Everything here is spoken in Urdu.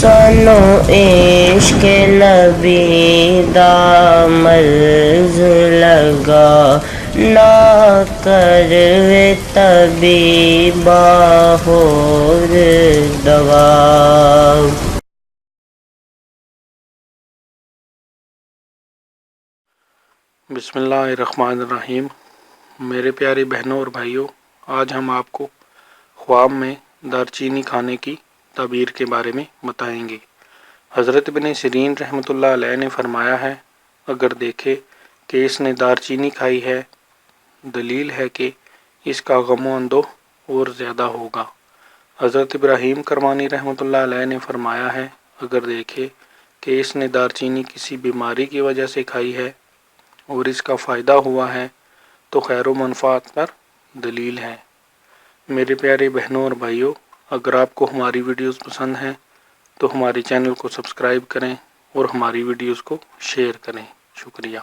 سانو عشق نبی دا مرض لگا، نہ کروے طبیبا ہور دوا۔ بسم اللہ الرحمن الرحیم۔ میرے پیارے بہنوں اور بھائیوں، آج ہم آپ کو خواب میں دارچینی کھانے کی تعبیر کے بارے میں بتائیں گے۔ حضرت ابن سیرین رحمۃ اللہ علیہ نے فرمایا ہے، اگر دیکھے کہ اس نے دارچینی کھائی ہے، دلیل ہے کہ اس کا غم و اندوہ اور زیادہ ہوگا۔ حضرت ابراہیم کرمانی رحمۃ اللہ علیہ نے فرمایا ہے، اگر دیکھے کہ اس نے دارچینی کسی بیماری کی وجہ سے کھائی ہے اور اس کا فائدہ ہوا ہے تو خیر و منفعت پر دلیل ہے۔ میرے پیارے بہنوں اور بھائیوں، اگر آپ کو ہماری ویڈیوز پسند ہیں تو ہمارے چینل کو سبسکرائب کریں اور ہماری ویڈیوز کو شیئر کریں۔ شکریہ۔